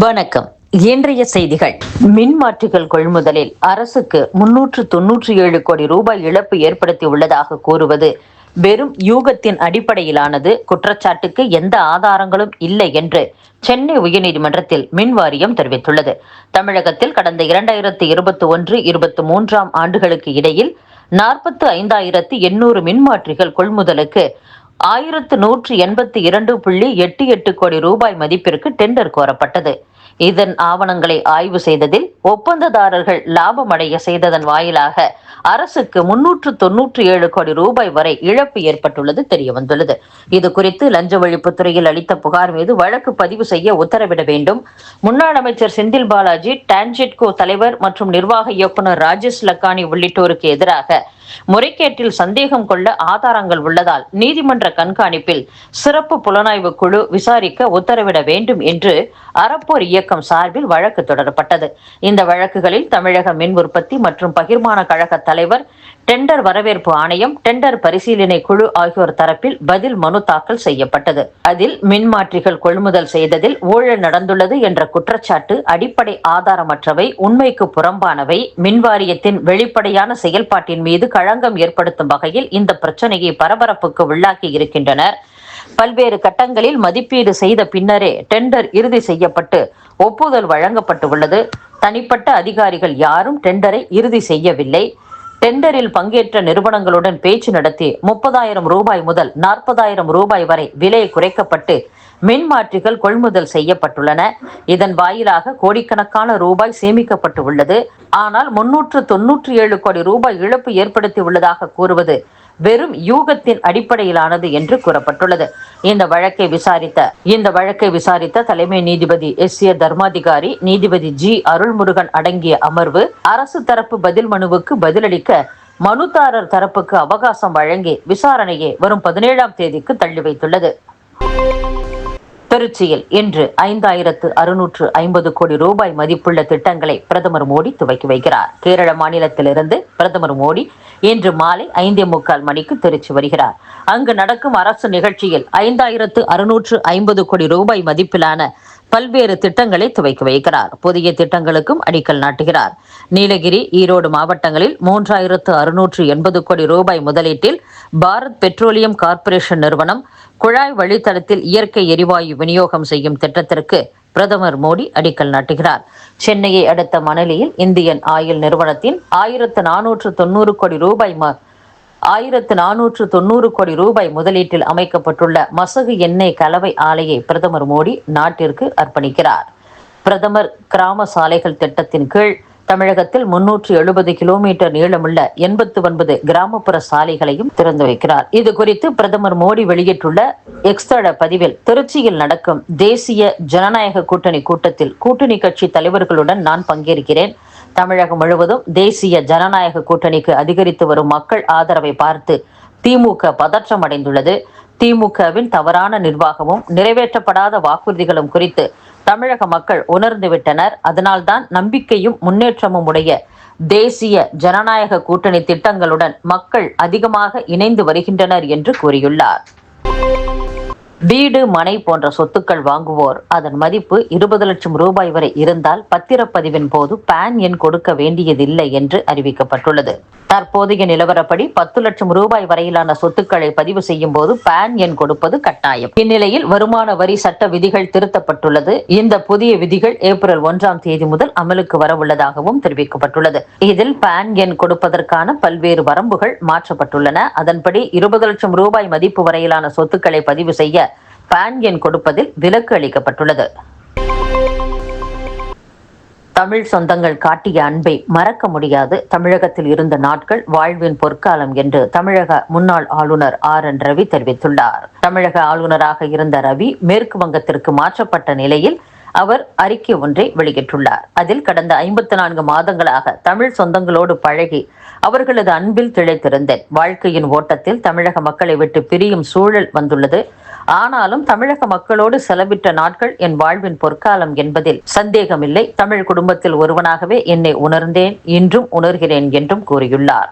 வணக்கம். இன்றைய செய்திகள். மின்மாற்றிகள் கொள்முதலில் அரசுக்கு 397 கோடி ரூபாய் இழப்பு ஏற்படுத்தியுள்ளதாக கூறுவது வெறும் யூகத்தின் அடிப்படையிலானது, குற்றச்சாட்டுக்கு எந்த ஆதாரங்களும் இல்லை என்று சென்னை உயர்நீதிமன்றத்தில் மின் வாரியம் தெரிவித்துள்ளது. தமிழகத்தில் கடந்த 2021-23 ஆண்டுகளுக்கு இடையில் 45,800 மின்மாற்றிகள் கொள்முதலுக்கு 1182.88 கோடி ரூபாய் மதிப்பிற்கு டெண்டர் கோரப்பட்டது. இதன் ஆவணங்களை ஆய்வு செய்ததில் ஒப்பந்ததாரர்கள் லாபமடைய செய்ததன் வாயிலாக அரசுக்கு 397 கோடி ரூபாய் வரை இழப்பு ஏற்பட்டுள்ளது தெரியவந்துள்ளது. இது குறித்து லஞ்ச ஒழிப்புத்துறையில் அளித்த புகார் மீது வழக்கு பதிவு செய்ய உத்தரவிட வேண்டும். முன்னாள் அமைச்சர் செந்தில் பாலாஜி, டான்ஜெட்கோ தலைவர் மற்றும் நிர்வாக இயக்குநர் ராஜேஷ் லக்கானி உள்ளிட்டோருக்கு எதிராக முறைகேட்டில் சந்தேகம் கொள்ள ஆதாரங்கள் உள்ளதால் நீதிமன்ற கண்காணிப்பில் சிறப்பு புலனாய்வு குழு விசாரிக்க உத்தரவிட வேண்டும் என்று அறப்போர் இயக்கம் சார்பில் வழக்கு தொடரப்பட்டது. இந்த வழக்குகளில் தமிழக மின் உற்பத்தி மற்றும் பகிர்மான கழக தலைவர், டெண்டர் வரவேற்பு ஆணையம், டெண்டர் பரிசீலனை குழு ஆகியோர் தரப்பில் பதில் மனு தாக்கல் செய்யப்பட்டது. அதில் மின்மாற்றிகள் கொள்முதல் செய்ததில் ஊழல் நடந்துள்ளது என்ற குற்றச்சாட்டு அடிப்படை ஆதாரமற்றவை, உண்மைக்கு புறம்பானவை, மின்வாரியத்தின் வெளிப்படையான செயல்பாட்டின் மீது களங்கம் ஏற்படுத்தும் வகையில் இந்த பிரச்சனையை பரபரப்புக்கு உள்ளாக்கி இருக்கின்றனர். பல்வேறு கட்டங்களில் மதிப்பீடு செய்த பின்னரே டெண்டர் இறுதி செய்யப்பட்டு ஒப்புதல் வழங்கப்பட்டுள்ளது. தனிப்பட்ட அதிகாரிகள் யாரும் டெண்டரை இறுதி செய்யவில்லை. டெண்டரில் பங்கேற்ற நிறுவனங்களுடன் பேச்சு நடத்தி 30,000 ரூபாய் முதல் 40,000 ரூபாய் வரை விலை குறைக்கப்பட்டு மின்மாற்றிகள் கொள்முதல் செய்யப்பட்டுள்ளன. இதன் வாயிலாக கோடிக்கணக்கான ரூபாய் சேமிக்கப்பட்டு உள்ளது. ஆனால் 397 கோடி ரூபாய் இழப்பு ஏற்படுத்தி உள்ளதாக கூறுவது வெறும் யூகத்தின் அடிப்படையிலானது என்று கூறப்பட்டுள்ளது. இந்த வழக்கை விசாரித்த தலைமை நீதிபதி எஸ்.ஏ. தர்மாதிகாரி, நீதிபதி ஜி. அருள்முருகன் அடங்கிய அமர்வு அரசு தரப்பு பதில் மனுவுக்கு பதிலளிக்க மனுதாரர் தரப்புக்கு அவகாசம் வழங்கி விசாரணையை வரும் 17ஆம் தேதிக்கு தள்ளி வைத்துள்ளது. திருச்சியில் இன்று 5,650 கோடி ரூபாய் மதிப்புள்ள திட்டங்களை பிரதமர் மோடி துவக்கி வைக்கிறார். கேரள மாநிலத்திலிருந்து பிரதமர் மோடி இன்று மாலை 5:45 மணிக்கு திருச்சி வருகிறார். அங்கு நடக்கும் அரசு நிகழ்ச்சியில் 5,650 கோடி ரூபாய் மதிப்பிலான பல்வேறு திட்டங்களை துவக்கி வைக்கிறார். புதிய திட்டங்களுக்கும் அடிக்கல் நாட்டுகிறார். நீலகிரி, ஈரோடு மாவட்டங்களில் 3,680 கோடி ரூபாய் முதலீட்டில் பாரத் பெட்ரோலியம் கார்ப்பரேஷன் நிறுவனம் குழாய் வழித்தடத்தில் இயற்கை எரிவாயு விநியோகம் செய்யும் திட்டத்திற்கு பிரதமர் மோடி அடிக்கல் நாட்டுகிறார். சென்னையை அடுத்த மணலியில் இந்தியன் ஆயில் நிறுவனத்தின் 1,490 கோடி ரூபாய் முதலீட்டில் அமைக்கப்பட்டுள்ள மசகு எண்ணெய் கலவை ஆலையை பிரதமர் மோடி நாட்டிற்கு அர்ப்பணிக்கிறார். பிரதமர் கிராம சாலைகள் திட்டத்தின் கீழ் தமிழகத்தில் 370 கிலோமீட்டர் நீளமுள்ள 89 கிராமப்புற சாலைகளையும் திறந்து வைக்கிறார். இது குறித்து பிரதமர் மோடி வெளியிட்டுள்ள எக்ஸ்தள பதிவில், திருச்சியில் நடக்கும் தேசிய ஜனநாயக கூட்டணி கூட்டத்தில் கூட்டணி கட்சி தலைவர்களுடன் நான் பங்கேற்கிறேன். தமிழகம் முழுவதும் தேசிய ஜனநாயக கூட்டணிக்கு அதிகரித்து வரும் மக்கள் ஆதரவை பார்த்து திமுக பதற்றம் அடைந்துள்ளது. திமுகவின் தவறான நிர்வாகமும் நிறைவேற்றப்படாத வாக்குறுதிகளும் குறித்து தமிழக மக்கள் உணர்ந்துவிட்டனர். அதனால்தான் நம்பிக்கையும் முன்னேற்றமும் உடைய தேசிய ஜனநாயக கூட்டணி திட்டங்களுடன் மக்கள் அதிகமாக இணைந்து வருகின்றனர் என்று கூறியுள்ளார். வீடு, மனை போன்ற சொத்துக்கள் வாங்குவோர் அதன் மதிப்பு 20 லட்சம் ரூபாய் வரை இருந்தால் பத்திரப்பதிவின் போது பான் எண் கொடுக்க வேண்டியதில்லை என்று அறிவிக்கப்பட்டுள்ளது. தற்போதைய நிலவரப்படி 10 லட்சம் ரூபாய் வரையிலான சொத்துக்களை பதிவு செய்யும் போது பான் எண் கொடுப்பது கட்டாயம். இந்நிலையில் வருமான வரி சட்ட விதிகள் திருத்தப்பட்டுள்ளது. இந்த புதிய விதிகள் ஏப்ரல் 1ஆம் தேதி முதல் அமலுக்கு வரவுள்ளதாகவும் தெரிவிக்கப்பட்டுள்ளது. இதில் பான் எண் கொடுப்பதற்கான பல்வேறு வரம்புகள் மாற்றப்பட்டுள்ளன. அதன்படி 20 லட்சம் ரூபாய் மதிப்பு வரையிலான சொத்துக்களை பதிவு செய்ய பான் எண் கொடுப்பதில் விலக்கு அளிக்கப்பட்டுள்ளது. தமிழ் சொந்தங்கள் காட்டிய அன்பை மறக்க முடியாது. தமிழகத்தில் இருந்த நாட்கள் வாழ்வின் பொற்காலம் என்று தமிழக முன்னாள் ஆளுநர் ஆர்.என். ரவி தெரிவித்துள்ளார். தமிழக ஆளுநராக இருந்த ரவி மேற்கு வங்கத்திற்கு மாற்றப்பட்ட நிலையில் அவர் அறிக்கை ஒன்றை வெளியிட்டுள்ளார். அதில் கடந்த 54 மாதங்களாக தமிழ் சொந்தங்களோடு பழகி அவர்களது அன்பில் திளைத்திருந்தேன். வாழ்க்கையின் ஓட்டத்தில் தமிழக மக்களை விட்டு பிரியும் சூழல் வந்துள்ளது. ஆனாலும் தமிழக மக்களோடு செலவிட்ட நாட்கள் என் வாழ்வின் பொற்காலம் என்பதில் சந்தேகமில்லை. தமிழ் குடும்பத்தில் ஒருவனாகவே என்னை உணர்ந்தேன், இன்றும் உணர்கிறேன் என்றும் கூறியுள்ளார்.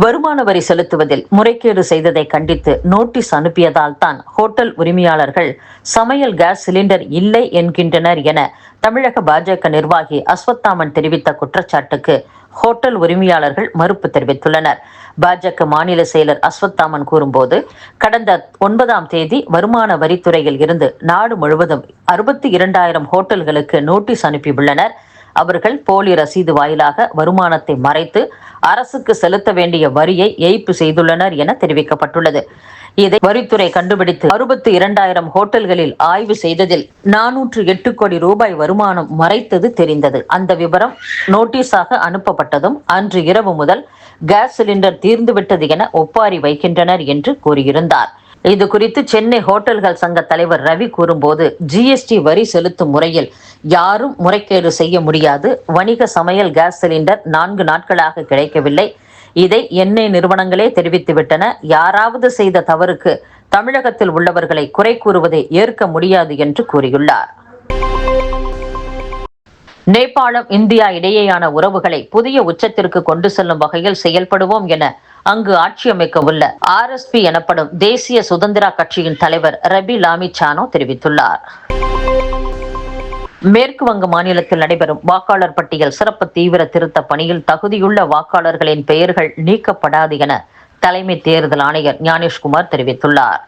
வருமான வரி செலுத்துவதில் முறைகேடு செய்ததை கண்டித்து நோட்டீஸ் அனுப்பியதால் தான் ஹோட்டல் உரிமையாளர்கள் சமையல் கேஸ் சிலிண்டர் இல்லை என்கின்றனர் என தமிழக பாஜக நிர்வாகி அஸ்வத்தாமன் தெரிவித்த குற்றச்சாட்டுக்கு ஹோட்டல் உரிமையாளர்கள் மறுப்பு தெரிவித்துள்ளனர். பாஜக மாநில செயலர் அஸ்வத்தாமன் கூறும்போது, கடந்த 9ஆம் தேதி வருமான வரித்துறையில் இருந்து நாடு முழுவதும் 62,000 ஹோட்டல்களுக்கு நோட்டீஸ் அனுப்பியுள்ளனர். அவர்கள் போலி ரசீது வாயிலாக வருமானத்தை மறைத்து அரசுக்கு செலுத்த வேண்டிய வரியை ஏய்ப்பு செய்துள்ளனர் என தெரிவிக்கப்பட்டுள்ளது. இதை வரித்துறை கண்டுபிடித்து 62,000 ஹோட்டல்களில் ஆய்வு செய்ததில் 408 கோடி ரூபாய் வருமானம் மறைத்தது தெரிந்தது. அந்த விவரம் நோட்டீஸாக அனுப்பப்பட்டதும் அன்று இரவு முதல் கேஸ் சிலிண்டர் தீர்ந்துவிட்டது என ஒப்பாரி வைக்கின்றனர் என்று கூறியிருந்தார். இது குறித்து சென்னை ஹோட்டல்கள் சங்க தலைவர் ரவி கூறும்போது, ஜிஎஸ்டி வரி செலுத்தும் முறையில் யாரும் முறைகேடு செய்ய முடியாது. வணிக சமையல் கேஸ் சிலிண்டர் 4 நாட்களாக கிடைக்கவில்லை. இதை எண்ணெய் நிறுவனங்களே தெரிவித்துவிட்டன. யாராவது செய்த தவறுக்கு தமிழகத்தில் உள்ளவர்களை குறை கூறுவதை ஏற்க முடியாது என்று கூறியுள்ளார். நேபாளம், இந்தியா இடையேயான உறவுகளை புதிய உச்சத்திற்கு கொண்டு செல்லும் வகையில் செயல்படுவோம் என அங்கு ஆட்சி அமைக்க உள்ள RSP எனப்படும் தேசிய சுதந்திரா கட்சியின் தலைவர் ரபி லாமிச்சானோ தெரிவித்துள்ளார். மேற்கு வங்க மாநிலத்தில் நடைபெறும் வாக்காளர் பட்டியல் சிறப்பு தீவிர திருத்த பணியில் தகுதியுள்ள வாக்காளர்களின் பெயர்கள் நீக்கப்படாது என தலைமை தேர்தல் ஆணையர் ஞானேஷ்குமார் தெரிவித்துள்ளார்.